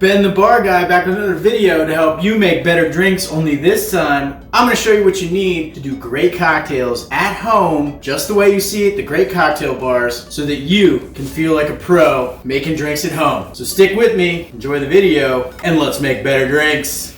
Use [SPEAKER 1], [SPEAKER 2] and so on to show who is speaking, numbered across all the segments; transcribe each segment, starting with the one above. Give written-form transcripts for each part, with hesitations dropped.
[SPEAKER 1] Ben the Bar Guy back with another video to help you make better drinks, only this time I'm going to show you what you need to do great cocktails at home, just the way you see it, the great cocktail bars, so that you can feel like a pro making drinks at home. So stick with me, enjoy the video, and let's make better drinks.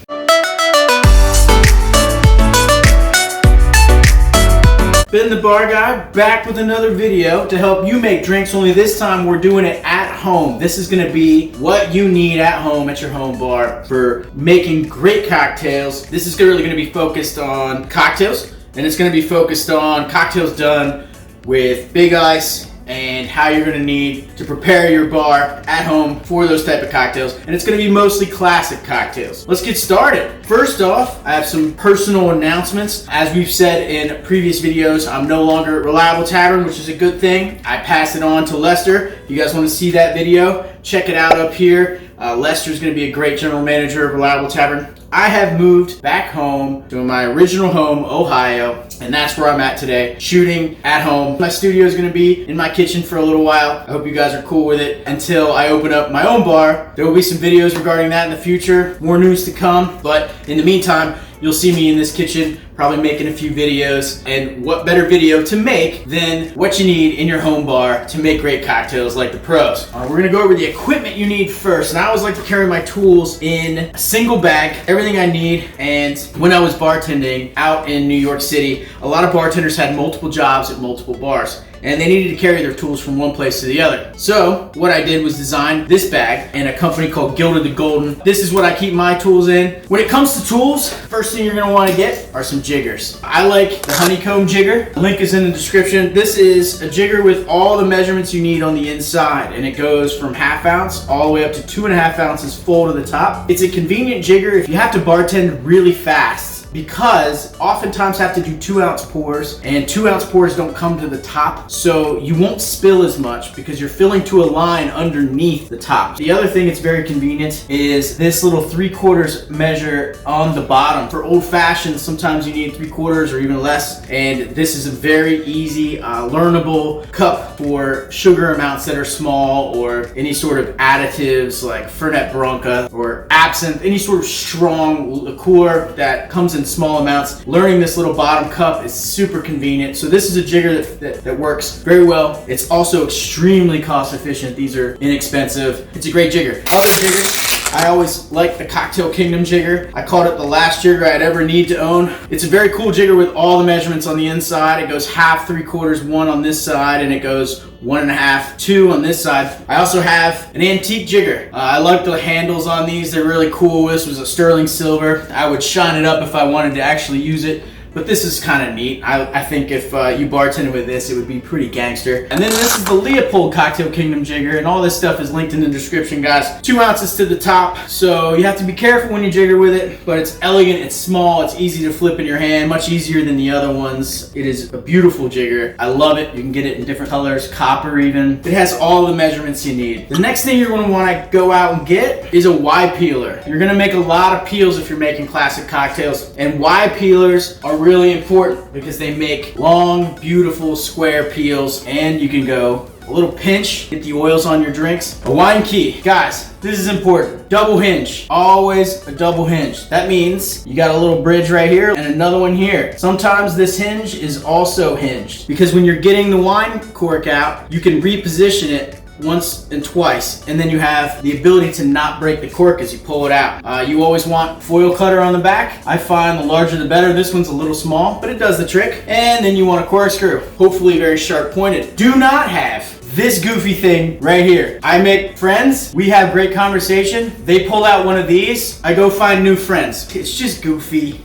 [SPEAKER 1] Ben the Bar Guy back with another video to help you make drinks, only this time we're doing it at home. This is going to be what you need at home at your home bar for making great cocktails. This is really going to be focused on cocktails, and it's going to be focused on cocktails done with big ice and how you're going to need to prepare your bar at home for those type of cocktails. And it's going to be mostly classic cocktails. Let's get started. First off, I have some personal announcements. As we've said in previous videos, I'm no longer at Reliable Tavern, which is a good thing. I passed it on to Lester. If you guys want to see that video, check it out up here. Lester's going to be a great general manager of Reliable Tavern. I have moved back home to my original home, Ohio, and that's where I'm at today, shooting at home. My studio is going to be in my kitchen for a little while. I hope you guys are cool with it until I open up my own bar. There will be some videos regarding that in the future, more news to come, but in the meantime, you'll see me in this kitchen probably making a few videos, and what better video to make than what you need in your home bar to make great cocktails like the pros. We're gonna go over the equipment you need first, and I always like to carry my tools in a single bag, everything I need. And when I was bartending out in New York City, a lot of bartenders had multiple jobs at multiple bars, and they needed to carry their tools from one place to the other. So what I did was design this bag and a company called Gilded the Golden. This is what I keep my tools in. When it comes to tools, first thing you're gonna wanna get are some jiggers. I like the honeycomb jigger. The link is in the description. This is a jigger with all the measurements you need on the inside, and it goes from 1/2 ounce all the way up to 2.5 ounces full to the top. It's a convenient jigger if you have to bartend really fast, because oftentimes have to do 2-ounce pours, and 2-ounce pours don't come to the top, so you won't spill as much because you're filling to a line underneath the top. The other thing that's very convenient is this little 3/4 measure on the bottom. For old fashioned, sometimes you need 3/4 or even less, and this is a very easy, learnable cup for sugar amounts that are small, or any sort of additives like Fernet Branca or absinthe, any sort of strong liqueur that comes in small amounts. Learning this little bottom cup is super convenient. So this is a jigger that works very well. It's also extremely cost efficient. These are inexpensive. It's a great jigger. Other jiggers, I always like the Cocktail Kingdom jigger. I called it the last jigger I'd ever need to own. It's a very cool jigger with all the measurements on the inside. It goes 1/2, 3/4, 1 on this side, and it goes 1.5, 2 on this side. I also have an antique jigger. I like the handles on these. They're really cool. This was a sterling silver. I would shine it up if I wanted to actually use it, but this is kind of neat. I think if you bartended with this, it would be pretty gangster. And then this is the Leopold Cocktail Kingdom jigger, and all this stuff is linked in the description, guys. 2 ounces to the top, so you have to be careful when you jigger with it, but it's elegant, it's small, it's easy to flip in your hand, much easier than the other ones. It is a beautiful jigger. I love it. You can get it in different colors, copper even. It has all the measurements you need. The next thing you're going to want to go out and get is a Y peeler. You're going to make a lot of peels if you're making classic cocktails, and Y peelers are really important because they make long, beautiful square peels, and you can go a little pinch, get the oils on your drinks. A wine key. Guys, this is important. Double hinge. Always a double hinge. That means you got a little bridge right here and another one here. Sometimes this hinge is also hinged because when you're getting the wine cork out, you can reposition it once and twice, and then you have the ability to not break the cork as you pull it out. You always want foil cutter on the back. I find the larger the better. This one's a little small, but it does the trick. And then you want a corkscrew, hopefully very sharp pointed. Do not have this goofy thing right here. I make friends, we have great conversation, they pull out one of these, I go find new friends. It's just goofy.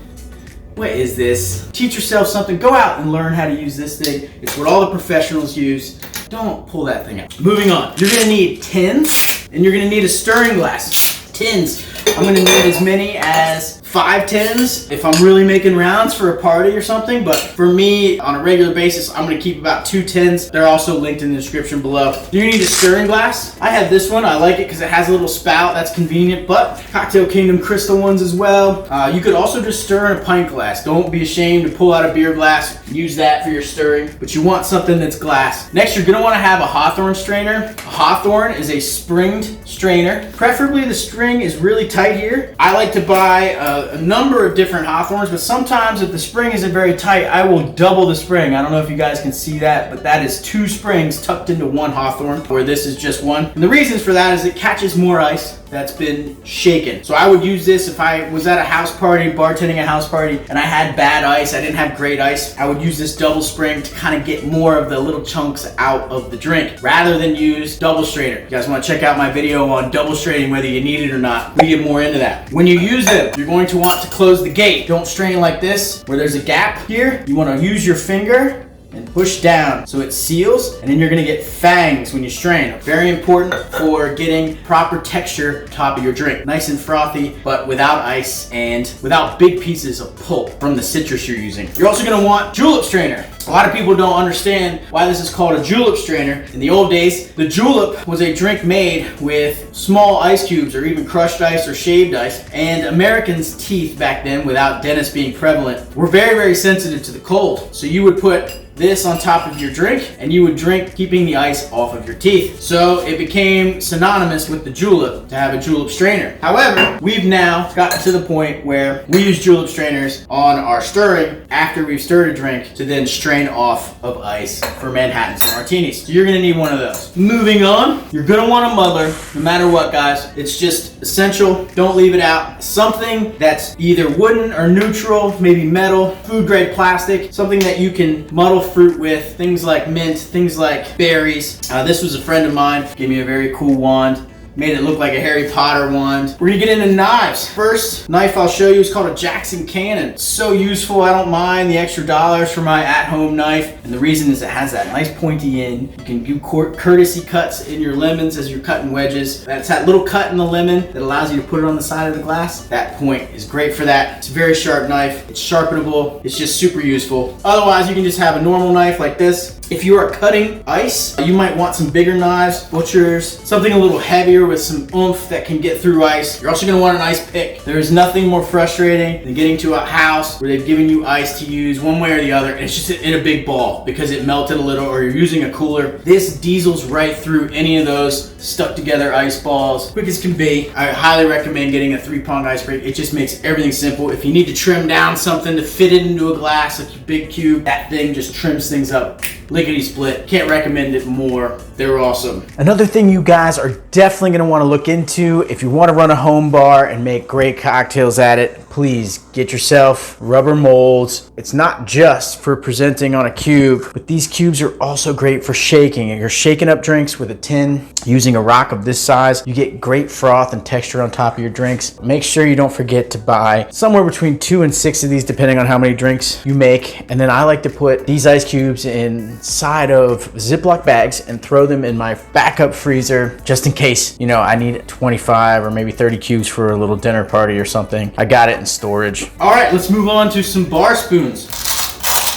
[SPEAKER 1] What is this? Teach yourself something. Go out and learn how to use this thing. It's what all the professionals use. Don't pull that thing out. Moving on. You're gonna need tins, and you're gonna need a stirring glass. Tins. I'm gonna need as many as 5 tins if I'm really making rounds for a party or something, but for me, on a regular basis, I'm gonna keep about 2 tins. They're also linked in the description below. Do you need a stirring glass? I have this one. I like it because it has a little spout. That's convenient, but Cocktail Kingdom crystal ones as well. You could also just stir in a pint glass. Don't be ashamed to pull out a beer glass, use that for your stirring, but you want something that's glass. Next, you're gonna wanna have a Hawthorne strainer. A Hawthorne is a springed strainer. Preferably the string is really tight here. I like to buy a number of different Hawthornes, but sometimes if the spring isn't very tight, I will double the spring. I don't know if you guys can see that, but that is 2 springs tucked into one Hawthorne, where this is just one. And the reasons for that is it catches more ice that's been shaken. So I would use this if I was at a house party, bartending a house party, and I had bad ice, I didn't have great ice, I would use this double spring to kind of get more of the little chunks out of the drink, rather than use double strainer. You guys want to check out my video on double straining, whether you need it or not. We get more into that. When you use them, you're going to want to close the gate. Don't strain like this, where there's a gap here. You want to use your finger and push down so it seals, and then you're gonna get fangs when you strain. Very important for getting proper texture top of your drink. Nice and frothy, but without ice and without big pieces of pulp from the citrus you're using. You're also gonna want julep strainer. A lot of people don't understand why this is called a julep strainer. In the old days, the julep was a drink made with small ice cubes or even crushed ice or shaved ice, and Americans' teeth back then, without dentists being prevalent, were very, very sensitive to the cold. So you would put this on top of your drink and you would drink keeping the ice off of your teeth. So it became synonymous with the julep to have a julep strainer. However, we've now gotten to the point where we use julep strainers on our stirring after we've stirred a drink to then strain off of ice for Manhattans and martinis. So you're gonna need one of those. Moving on, you're gonna want a muddler no matter what, guys. It's just essential. Don't leave it out. Something that's either wooden or neutral, maybe metal, food grade plastic, something that you can muddle fruit with, things like mint, things like berries. This was a friend of mine, gave me a very cool wand. Made it look like a Harry Potter wand. We're gonna get into knives. First knife I'll show you is called a Jackson Cannon. It's so useful, I don't mind the extra dollars for my at-home knife. And the reason is it has that nice pointy end. You can do courtesy cuts in your lemons as you're cutting wedges. That's that little cut in the lemon that allows you to put it on the side of the glass. That point is great for that. It's a very sharp knife. It's sharpenable. It's just super useful. Otherwise, you can just have a normal knife like this. If you are cutting ice, you might want some bigger knives, butchers, something a little heavier with some oomph that can get through ice. You're also gonna want an ice pick. There is nothing more frustrating than getting to a house where they've given you ice to use one way or the other, and it's just in a big ball because it melted a little or you're using a cooler. This diesels right through any of those stuck together ice balls, quick as can be. I highly recommend getting a 3-prong ice pick. It just makes everything simple. If you need to trim down something to fit it into a glass, like a big cube, that thing just trims things up. Lickety split. Can't recommend it more. They're awesome. Another thing you guys are definitely going to want to look into if you want to run a home bar and make great cocktails at it, please get yourself rubber molds. It's not just for presenting on a cube, but these cubes are also great for shaking. If you're shaking up drinks with a tin using a rock of this size, you get great froth and texture on top of your drinks. Make sure you don't forget to buy somewhere between 2 and 6 of these depending on how many drinks you make. And then I like to put these ice cubes inside of Ziploc bags and throw them in my backup freezer just in case, you know, I need 25 or maybe 30 cubes for a little dinner party or something. I got it in storage. All right, let's move on to some bar spoons.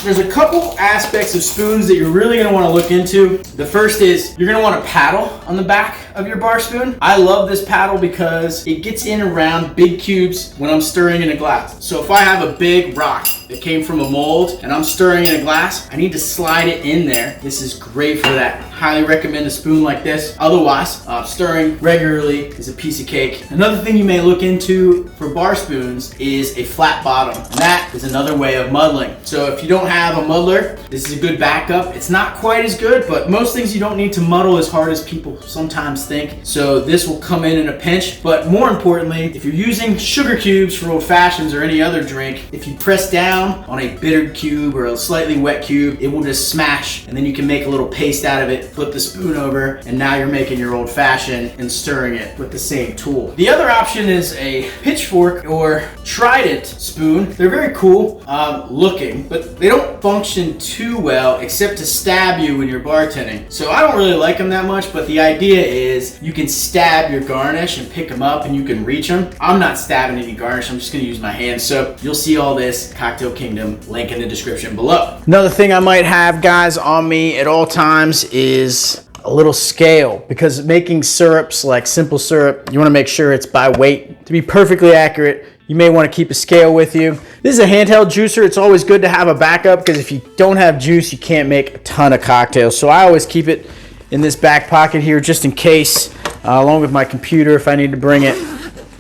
[SPEAKER 1] There's a couple aspects of spoons that you're really gonna wanna look into. The first is you're gonna want a paddle on the back of your bar spoon. I love this paddle because it gets in around big cubes when I'm stirring in a glass. So if I have a big rock that came from a mold and I'm stirring in a glass, I need to slide it in there. This is great for that. Highly recommend a spoon like this. Otherwise, stirring regularly is a piece of cake. Another thing you may look into for bar spoons is a flat bottom. And that is another way of muddling. So if you don't have a muddler, this is a good backup. It's not quite as good, but most things you don't need to muddle as hard as people sometimes think. So this will come in a pinch. But more importantly, if you're using sugar cubes for old fashions or any other drink, if you press down on a bittered cube or a slightly wet cube, it will just smash, and then you can make a little paste out of it, flip the spoon over, and now you're making your old fashioned and stirring it with the same tool. The other option is a pitchfork or trident spoon. They're very cool looking, but they don't function too well except to stab you when you're bartending. So I don't really like them that much, but the idea is you can stab your garnish and pick them up and you can reach them. I'm not stabbing any garnish, I'm just gonna use my hands. So you'll see all this Cocktail Kingdom, link in the description below. Another thing I might have, guys, on me at all times is a little scale, because making syrups like simple syrup, you want to make sure it's by weight. To be perfectly accurate, you may want to keep a scale with you. This is a handheld juicer. It's always good to have a backup, because if you don't have juice, you can't make a ton of cocktails. So I always keep it in this back pocket here just in case, along with my computer if I need to bring it.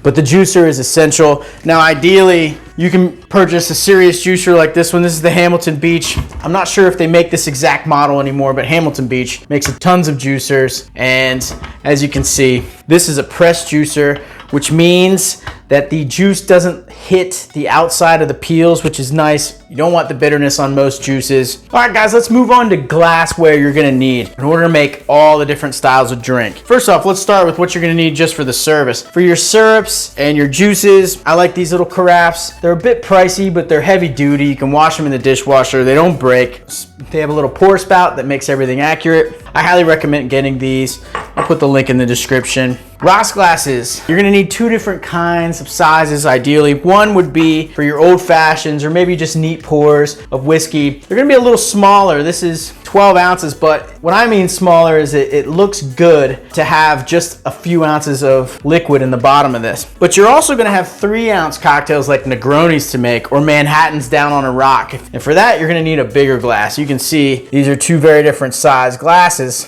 [SPEAKER 1] But the juicer is essential. Now, ideally, you can purchase a serious juicer like this one. This is the Hamilton Beach. I'm not sure if they make this exact model anymore, but Hamilton Beach makes tons of juicers. And as you can see, this is a press juicer, which means that the juice doesn't hit the outside of the peels, which is nice. You don't want the bitterness on most juices. All right, guys, let's move on to glassware you're gonna need in order to make all the different styles of drink. First off, let's start with what you're gonna need just for the service. For your syrups and your juices, I like these little carafes. They're a bit pricey, but they're heavy duty. You can wash them in the dishwasher. They don't break. They have a little pour spout that makes everything accurate. I highly recommend getting these. I'll put the link in the description. Rocks glasses. You're gonna need two different kinds of sizes, ideally. One would be for your old fashions or maybe just neat pours of whiskey. They're gonna be a little smaller. This is 12 ounces, but what I mean smaller is it looks good to have just a few ounces of liquid in the bottom of this. But you're also gonna have 3-ounce cocktails like Negronis to make, or Manhattans down on a rock. And for that, you're gonna need a bigger glass. You can see these are two very different size glasses.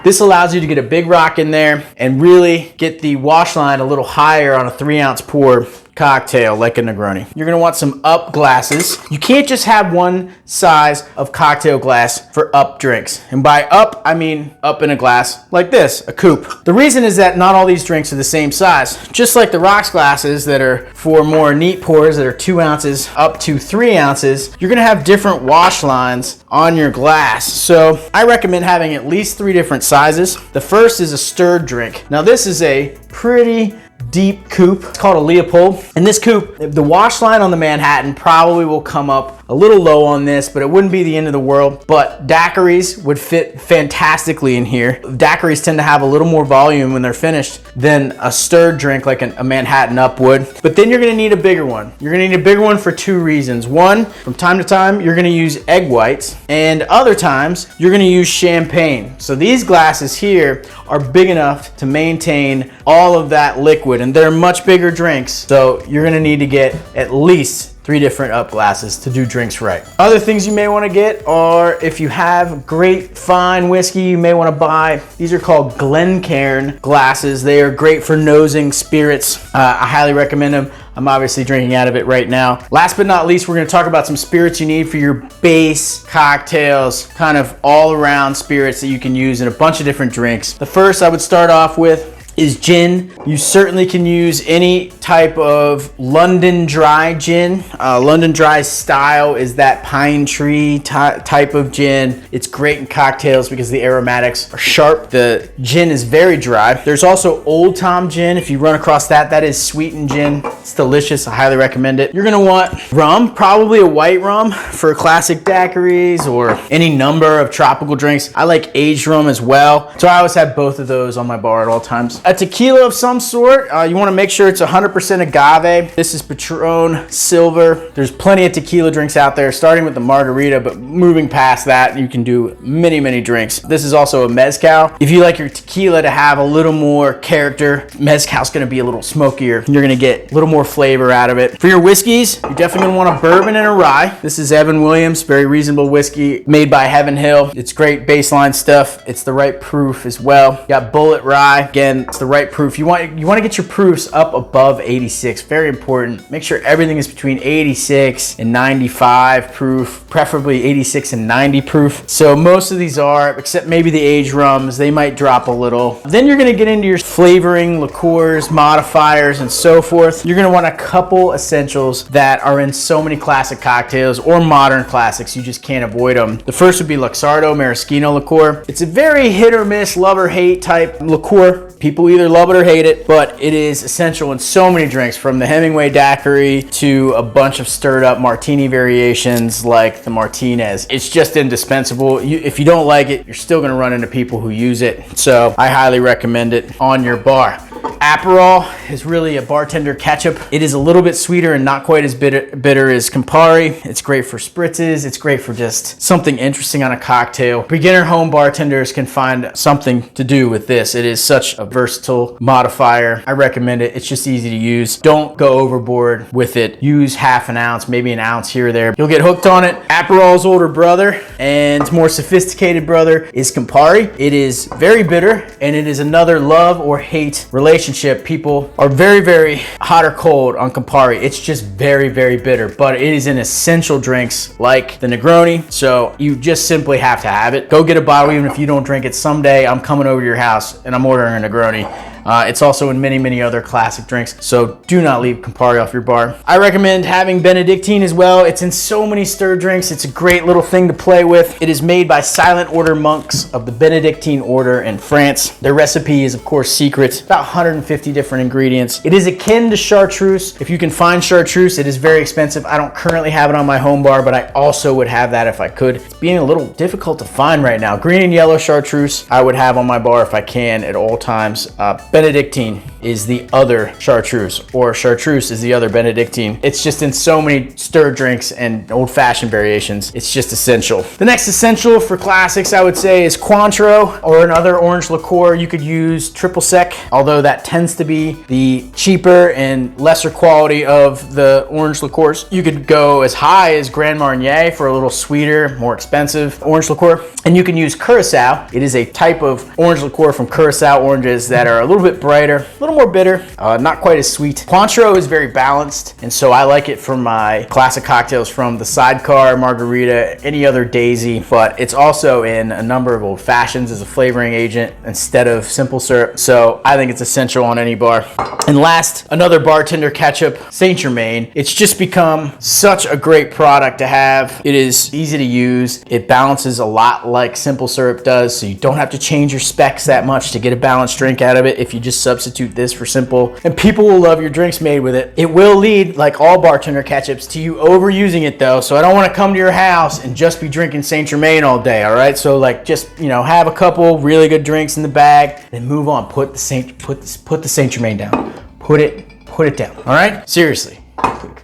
[SPEAKER 1] This allows you to get a big rock in there and really get the wash line a little higher on a 3-ounce pour cocktail like a Negroni. You're gonna want some up glasses. You can't just have one size of cocktail glass for up drinks. And by up, I mean up in a glass like this, a coupe. The reason is that not all these drinks are the same size. Just like the rocks glasses that are for more neat pours that are 2 ounces up to 3 ounces, you're gonna have different wash lines on your glass. So I recommend having at least 3 different sizes. The first is a stirred drink. Now this is a pretty deep coupe. It's called a Leopold. And this coupe, the wash line on the Manhattan probably will come up a little low on this, but it wouldn't be the end of the world. But daiquiris would fit fantastically in here. Daiquiris tend to have a little more volume when they're finished than a stirred drink like a Manhattan up would. But then you're gonna need a bigger one. You're gonna need a bigger one for 2 reasons. One, from time to time, you're gonna use egg whites, and other times, you're gonna use champagne. So these glasses here are big enough to maintain all of that liquid, and they're much bigger drinks. So you're gonna need to get at least 3 different up glasses to do drinks right. Other things you may want to get are, if you have great fine whiskey, you may want to buy, these are called Glencairn glasses. They are great for nosing spirits. I highly recommend them. I'm obviously drinking out of it right now. Last but not least, we're gonna talk about some spirits you need for your base cocktails, kind of all around spirits that you can use in a bunch of different drinks. The first I would start off with is gin. You certainly can use any type of London dry gin. London dry style is that pine tree type of gin. It's great in cocktails because the aromatics are sharp. The gin is very dry. There's also Old Tom gin. If you run across that, that is sweetened gin. It's delicious. I highly recommend it. You're gonna want rum, probably a white rum for classic daiquiris or any number of tropical drinks. I like aged rum as well. So I always have both of those on my bar at all times. A tequila of some sort, you want to make sure it's 100% agave. This is Patron Silver. There's plenty of tequila drinks out there, starting with the margarita, but moving past that, you can do many, many drinks. This is also a mezcal. If you like your tequila to have a little more character, mezcal's going to be a little smokier. You're going to get a little more flavor out of it. For your whiskeys, you're definitely going to want a bourbon and a rye. This is Evan Williams, very reasonable whiskey made by Heaven Hill. It's great baseline stuff. It's the right proof as well. You got Bullet Rye. Again, it's the right proof. You want to get your proofs up above 86. Very important. Make sure everything is between 86 and 95 proof, preferably 86 and 90 proof. So most of these are, except maybe the aged rums, they might drop a little. Then you're going to get into your flavoring, liqueurs, modifiers, and so forth. You're going to want a couple essentials that are in so many classic cocktails or modern classics. You just can't avoid them. The first would be Luxardo Maraschino liqueur. It's a very hit or miss, love or hate type liqueur. People People either love it or hate it, but it is essential in so many drinks, from the Hemingway daiquiri to a bunch of stirred up martini variations like the Martinez. It's just indispensable. If you don't like it, you're still gonna run into people who use it. So I highly recommend it on your bar. Aperol is really a bartender ketchup. It is a little bit sweeter and not quite as bitter as Campari. It's great for spritzes. It's great for just something interesting on a cocktail. Beginner home bartenders can find something to do with this. It is such a versatile modifier. I recommend it. It's just easy to use. Don't go overboard with it. Use half an ounce, maybe an ounce here or there. You'll get hooked on it. Aperol's older brother and more sophisticated brother is Campari. It is very bitter, and it is another love or hate relationship. People are very, very hot or cold on Campari. It's just very, very bitter, but it is in essential drinks like the Negroni. So you just simply have to have it. Go get a bottle, even if you don't drink it. Someday I'm coming over to your house and I'm ordering a Negroni. It's also in many, many other classic drinks, so do not leave Campari off your bar. I recommend having Benedictine as well. It's in so many stirred drinks. It's a great little thing to play with. It is made by Silent Order monks of the Benedictine order in France. Their recipe is, of course, secret. About 150 different ingredients. It is akin to chartreuse. If you can find chartreuse, it is very expensive. I don't currently have it on my home bar, but I also would have that if I could. It's being a little difficult to find right now. Green and yellow chartreuse, I would have on my bar if I can at all times. Benedictine is the other chartreuse, or chartreuse is the other Benedictine. It's just in so many stirred drinks and old-fashioned variations. It's just essential. The next essential for classics, I would say, is Cointreau, or another orange liqueur. You could use triple sec, although that tends to be the cheaper and lesser quality of the orange liqueurs. You could go as high as Grand Marnier for a little sweeter, more expensive orange liqueur. And you can use Curacao. It is a type of orange liqueur from Curacao oranges that are a little bit brighter, a little more bitter, not quite as sweet. Cointreau is very balanced, and so I like it for my classic cocktails, from the Sidecar, Margarita, any other Daisy, but it's also in a number of old fashions as a flavoring agent instead of simple syrup. So I think it's essential on any bar. And last, another bartender ketchup, Saint Germain. It's just become such a great product to have. It is easy to use. It balances a lot like simple syrup does, so you don't have to change your specs that much to get a balanced drink out of it if you just substitute this for simple. And people will love your drinks made with it. It will lead, like all bartender ketchups, to you overusing it though, so I don't want to come to your house and just be drinking Saint Germain all day, all right? So like, just, you know, have a couple really good drinks in the bag, then move on. Put the Saint Germain down. Put it down, all right? Seriously.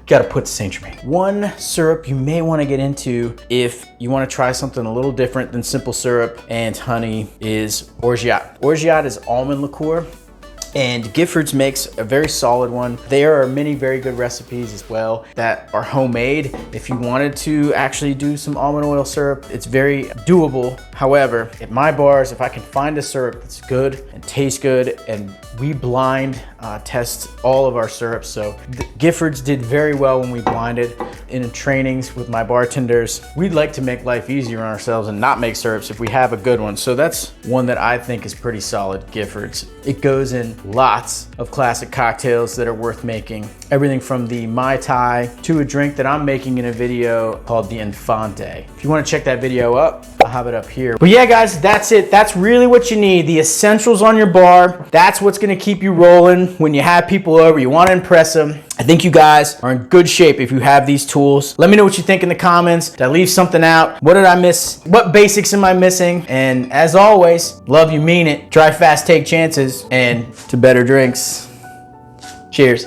[SPEAKER 1] Gotta put the Saint Germain. One syrup you may want to get into if you want to try something a little different than simple syrup and honey is Orgeat. Orgeat is almond liqueur, and Gifford's makes a very solid one. There are many very good recipes as well that are homemade. If you wanted to actually do some almond oil syrup, it's very doable. However, at my bars, if I can find a syrup that's good and tastes good, and we blind test all of our syrups. So Gifford's did very well when we blinded. In trainings with my bartenders, we'd like to make life easier on ourselves and not make syrups if we have a good one. So that's one that I think is pretty solid, Gifford's. It goes in lots of classic cocktails that are worth making. Everything from the Mai Tai to a drink that I'm making in a video called the Infante. If you want to check that video up, I'll have it up here. But yeah, guys, that's it. That's really what you need. The essentials on your bar. That's what's going to keep you rolling when you have people over. You want to impress them. I think you guys are in good shape if you have these tools. Let me know what you think in the comments. Did I leave something out? What did I miss? What basics am I missing? And as always, love you, mean it. Try fast, take chances, and to better drinks. Cheers.